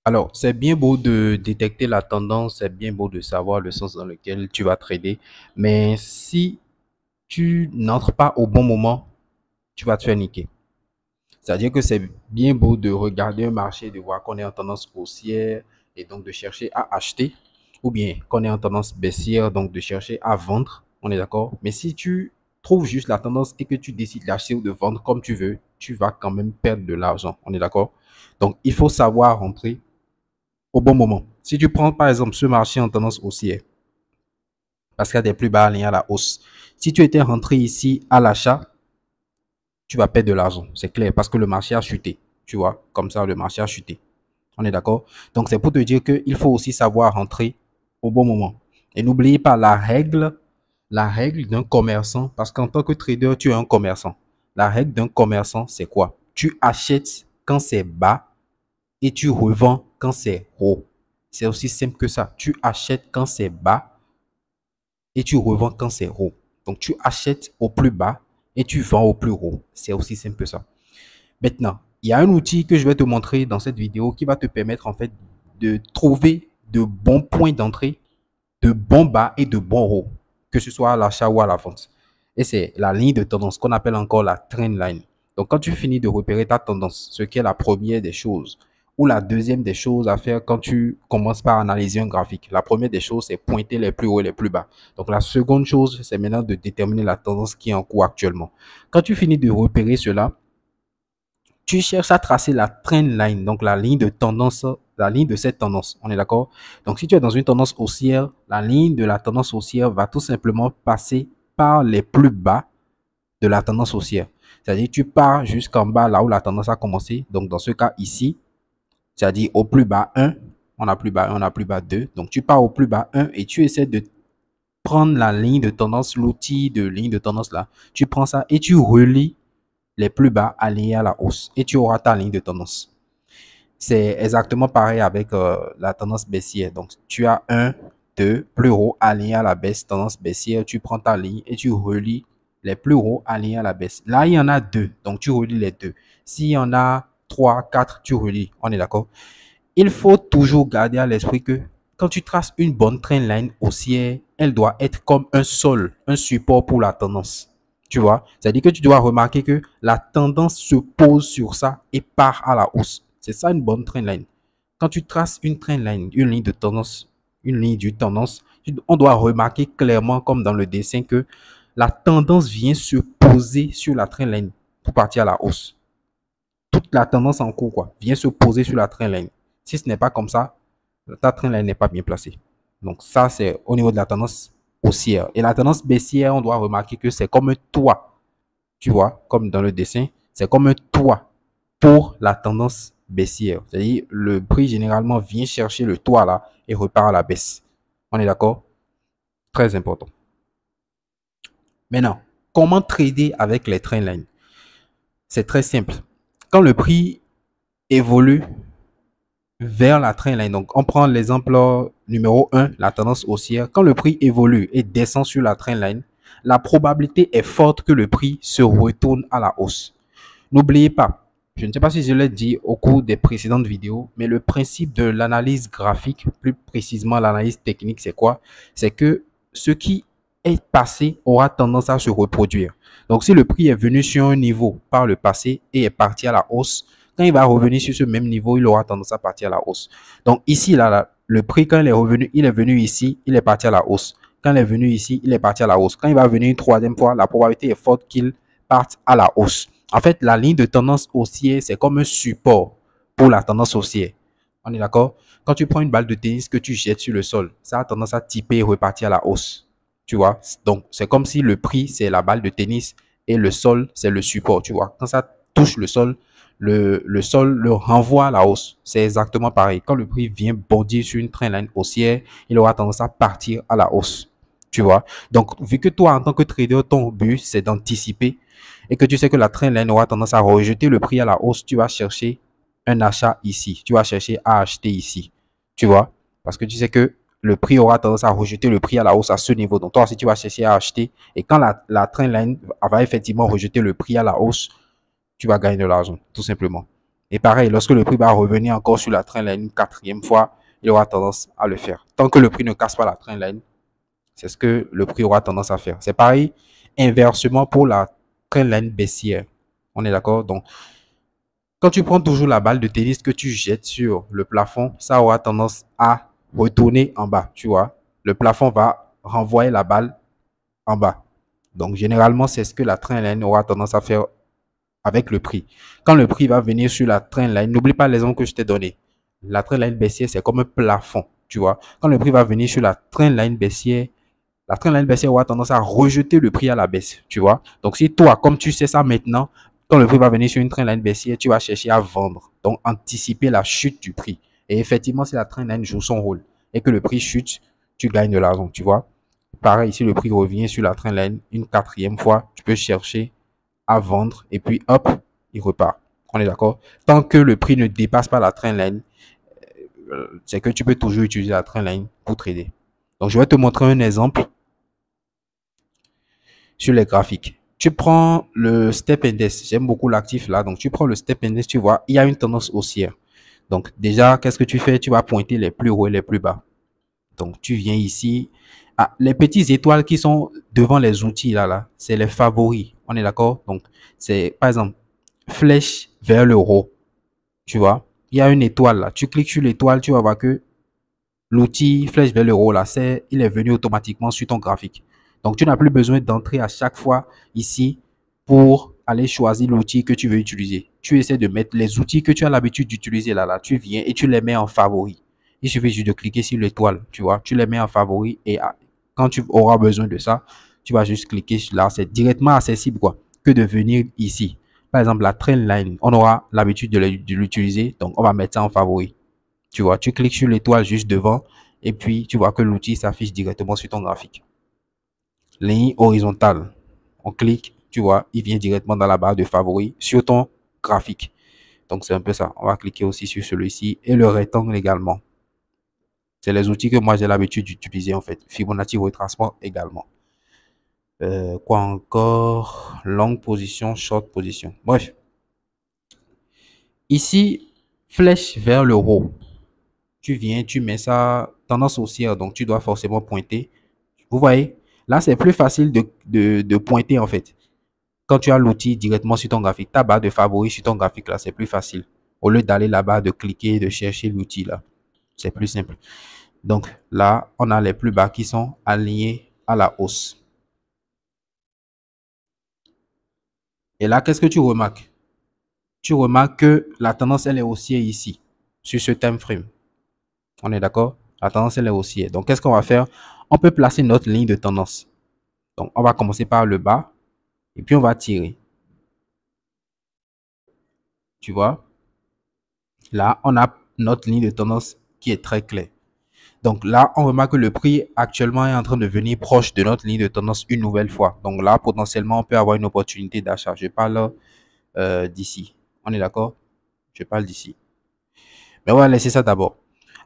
Alors, c'est bien beau de détecter la tendance, c'est bien beau de savoir le sens dans lequel tu vas trader, mais si tu n'entres pas au bon moment, tu vas te faire niquer. C'est-à-dire que c'est bien beau de regarder un marché, de voir qu'on est en tendance haussière et donc de chercher à acheter, ou bien qu'on est en tendance baissière, donc de chercher à vendre, on est d'accord? Mais si tu trouves juste la tendance et que tu décides d'acheter ou de vendre comme tu veux, tu vas quand même perdre de l'argent, on est d'accord? Donc, il faut savoir rentrer au bon moment. Si tu prends par exemple ce marché en tendance haussière, parce qu'il y a des plus bas alignés à la hausse, si tu étais rentré ici à l'achat, tu vas perdre de l'argent, c'est clair, parce que le marché a chuté. Tu vois, comme ça, le marché a chuté. On est d'accord? Donc, c'est pour te dire qu'il faut aussi savoir rentrer au bon moment. Et n'oubliez pas la règle d'un commerçant, parce qu'en tant que trader, tu es un commerçant. La règle d'un commerçant, c'est quoi? Tu achètes quand c'est bas et tu revends quand c'est haut. C'est aussi simple que ça. Tu achètes quand c'est bas et tu revends quand c'est haut. Donc, tu achètes au plus bas et tu vends au plus haut. C'est aussi simple que ça. Maintenant, il y a un outil que je vais te montrer dans cette vidéo qui va te permettre en fait de trouver de bons points d'entrée, de bons bas et de bons hauts, que ce soit à l'achat ou à la vente. Et c'est la ligne de tendance qu'on appelle encore la trend line. Donc, quand tu finis de repérer ta tendance, ce qui est la première des choses, ou la deuxième des choses à faire quand tu commences par analyser un graphique. La première des choses, c'est pointer les plus hauts et les plus bas. Donc, la seconde chose, c'est maintenant de déterminer la tendance qui est en cours actuellement. Quand tu finis de repérer cela, tu cherches à tracer la trend line, donc la ligne de tendance, la ligne de cette tendance. On est d'accord? Donc, si tu es dans une tendance haussière, la ligne de la tendance haussière va tout simplement passer par les plus bas de la tendance haussière. C'est-à-dire, tu pars jusqu'en bas, là où la tendance a commencé. Donc, dans ce cas ici, c'est-à-dire au plus bas 1, on a plus bas 1, on a plus bas 2. Donc, tu pars au plus bas 1 et tu essaies de prendre la ligne de tendance, l'outil de ligne de tendance là. Tu prends ça et tu relis les plus bas alignés à la hausse et tu auras ta ligne de tendance. C'est exactement pareil avec la tendance baissière. Donc, tu as un, deux, plus haut aligné à la baisse, tendance baissière, tu prends ta ligne et tu relis les plus hauts alignés à la baisse. Là, il y en a deux, donc tu relis les deux. S'il y en a trois, quatre, tu relis. On est d'accord? Il faut toujours garder à l'esprit que quand tu traces une bonne trend line haussière, elle doit être comme un sol, un support pour la tendance. Tu vois? C'est-à-dire que tu dois remarquer que la tendance se pose sur ça et part à la hausse. C'est ça une bonne trend line. Quand tu traces une trend line, une ligne de tendance, une ligne de tendance, on doit remarquer clairement, comme dans le dessin, que la tendance vient se poser sur la trend line pour partir à la hausse. Toute la tendance en cours, quoi, vient se poser sur la trend line. Si ce n'est pas comme ça, ta trend line n'est pas bien placée. Donc ça, c'est au niveau de la tendance haussière. Et la tendance baissière, on doit remarquer que c'est comme un toit. Tu vois, comme dans le dessin, c'est comme un toit pour la tendance baissière. C'est-à-dire, le prix généralement vient chercher le toit là et repart à la baisse. On est d'accord? Très important. Maintenant, comment trader avec les trend lines? C'est très simple. Quand le prix évolue vers la trend line. Donc, on prend l'exemple numéro 1, la tendance haussière. Quand le prix évolue et descend sur la trend line, la probabilité est forte que le prix se retourne à la hausse. N'oubliez pas, je ne sais pas si je l'ai dit au cours des précédentes vidéos, mais le principe de l'analyse graphique, plus précisément l'analyse technique, c'est quoi? C'est que ce qui est passé aura tendance à se reproduire. Donc, si le prix est venu sur un niveau par le passé et est parti à la hausse, quand il va revenir sur ce même niveau, il aura tendance à partir à la hausse. Donc, ici, là, le prix, quand il est venu ici, il est parti à la hausse. Quand il est venu ici, il est parti à la hausse. Quand il va venir une troisième fois, la probabilité est forte qu'il parte à la hausse. En fait, la ligne de tendance haussière, c'est comme un support pour la tendance haussière. On est d'accord? Quand tu prends une balle de tennis que tu jettes sur le sol, ça a tendance à tiper et repartir à la hausse. Tu vois? Donc, c'est comme si le prix, c'est la balle de tennis et le sol, c'est le support. Tu vois? Quand ça touche le sol, le sol le renvoie à la hausse. C'est exactement pareil. Quand le prix vient bondir sur une trend line haussière, il aura tendance à partir à la hausse. Tu vois? Donc, vu que toi, en tant que trader, ton but, c'est d'anticiper et que tu sais que la trend line aura tendance à rejeter le prix à la hausse, tu vas chercher un achat ici. Tu vas chercher à acheter ici. Tu vois? Parce que tu sais que le prix aura tendance à rejeter le prix à la hausse à ce niveau. Donc, toi aussi, tu vas chercher à acheter. Et quand la trend line va effectivement rejeter le prix à la hausse, tu vas gagner de l'argent, tout simplement. Et pareil, lorsque le prix va revenir encore sur la trendline une quatrième fois, il aura tendance à le faire. Tant que le prix ne casse pas la trendline, c'est ce que le prix aura tendance à faire. C'est pareil, inversement pour la trendline baissière. On est d'accord? Donc, quand tu prends toujours la balle de tennis que tu jettes sur le plafond, ça aura tendance à retourner en bas, tu vois. Le plafond va renvoyer la balle en bas. Donc, généralement, c'est ce que la trendline aura tendance à faire avec le prix. Quand le prix va venir sur la trendline, n'oublie pas l'exemple que je t'ai donné. La trendline baissière, c'est comme un plafond, tu vois. Quand le prix va venir sur la trendline baissière aura tendance à rejeter le prix à la baisse, tu vois. Donc, si toi, comme tu sais ça maintenant, quand le prix va venir sur une trendline baissière, tu vas chercher à vendre. Donc, anticiper la chute du prix. Et effectivement, si la trendline joue son rôle et que le prix chute, tu gagnes de l'argent, tu vois. Pareil, si le prix revient sur la trendline une quatrième fois, tu peux chercher à vendre et puis hop, il repart. On est d'accord? Tant que le prix ne dépasse pas la trendline, c'est que tu peux toujours utiliser la trendline pour trader. Donc, je vais te montrer un exemple sur les graphiques. Tu prends le Step Index. J'aime beaucoup l'actif là. Donc, tu prends le Step Index, tu vois, il y a une tendance haussière. Donc, déjà, qu'est-ce que tu fais? Tu vas pointer les plus hauts et les plus bas. Donc, tu viens ici. Ah, les petites étoiles qui sont devant les outils là, c'est les favoris. On est d'accord? Donc, c'est par exemple flèche vers le haut. Tu vois? Il y a une étoile là. Tu cliques sur l'étoile, tu vas voir que l'outil flèche vers le haut là, il est venu automatiquement sur ton graphique. Donc, tu n'as plus besoin d'entrer à chaque fois ici pour aller choisir l'outil que tu veux utiliser. Tu essaies de mettre les outils que tu as l'habitude d'utiliser là. Tu viens et tu les mets en favori. Il suffit juste de cliquer sur l'étoile, tu vois. Tu les mets en favori et quand tu auras besoin de ça, tu vas juste cliquer sur là. C'est directement accessible quoi, que de venir ici. Par exemple, la trendline, on aura l'habitude de l'utiliser. Donc, on va mettre ça en favori. Tu vois, tu cliques sur l'étoile juste devant et puis tu vois que l'outil s'affiche directement sur ton graphique. Ligne horizontale. On clique, tu vois, il vient directement dans la barre de favoris sur ton graphique. Donc, c'est un peu ça. On va cliquer aussi sur celui-ci et le rectangle également. C'est les outils que moi j'ai l'habitude d'utiliser en fait. Fibonacci retracement également. Quoi encore? Longue position, short position. Bref. Ici, flèche vers le haut. Tu viens, tu mets ça tendance haussière, donc tu dois forcément pointer. Vous voyez, là, c'est plus facile de pointer en fait. Quand tu as l'outil directement sur ton graphique, ta barre de favoris sur ton graphique, là, c'est plus facile. Au lieu d'aller là-bas, de cliquer, de chercher l'outil, là, c'est plus simple. Donc là, on a les plus bas qui sont alignés à la hausse. Et là, qu'est-ce que tu remarques? Tu remarques que la tendance, elle est haussière ici, sur ce time frame. On est d'accord? La tendance, elle est haussière. Donc, qu'est-ce qu'on va faire? On peut placer notre ligne de tendance. Donc, on va commencer par le bas et puis on va tirer. Tu vois? Là, on a notre ligne de tendance qui est très claire. Donc là, on remarque que le prix actuellement est en train de venir proche de notre ligne de tendance une nouvelle fois. Donc là, potentiellement, on peut avoir une opportunité d'achat. Je parle d'ici. On est d'accord? Je parle d'ici. Mais on va laisser ça d'abord.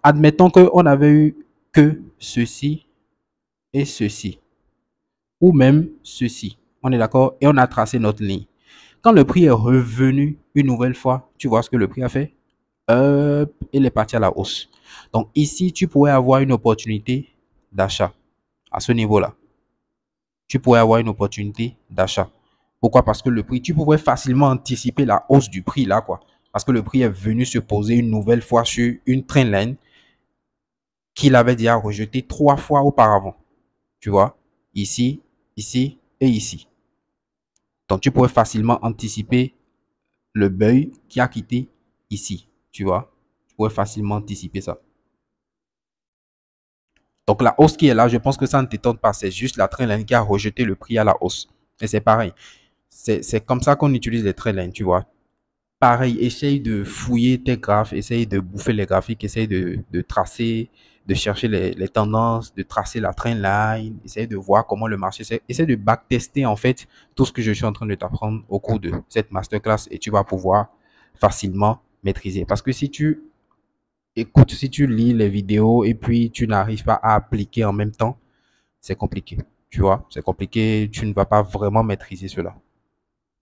Admettons qu'on avait eu que ceci et ceci. Ou même ceci. On est d'accord? Et on a tracé notre ligne. Quand le prix est revenu une nouvelle fois, tu vois ce que le prix a fait? Il est parti à la hausse. Donc ici, tu pourrais avoir une opportunité d'achat à ce niveau-là. Tu pourrais avoir une opportunité d'achat. Pourquoi? Parce que le prix, tu pourrais facilement anticiper la hausse du prix là, quoi. Parce que le prix est venu se poser une nouvelle fois sur une trendline qu'il avait déjà rejeté 3 fois auparavant. Tu vois? Ici, ici et ici. Donc, tu pourrais facilement anticiper le buy qui a quitté ici. Tu vois? Tu pourrais facilement anticiper ça. Donc, la hausse qui est là, je pense que ça ne t'étonne pas. C'est juste la trendline qui a rejeté le prix à la hausse. Et c'est pareil. C'est comme ça qu'on utilise les trendlines, tu vois. Pareil, essaye de fouiller tes graphes, essaye de bouffer les graphiques, essaye de tracer, de chercher les tendances, de tracer la trendline, essaye de voir comment le marché, essaye de backtester en fait tout ce que je suis en train de t'apprendre au cours de cette masterclass et tu vas pouvoir facilement maîtriser. Parce que si tu écoutes, si tu lis les vidéos et puis tu n'arrives pas à appliquer en même temps, c'est compliqué. Tu vois, c'est compliqué, tu ne vas pas vraiment maîtriser cela.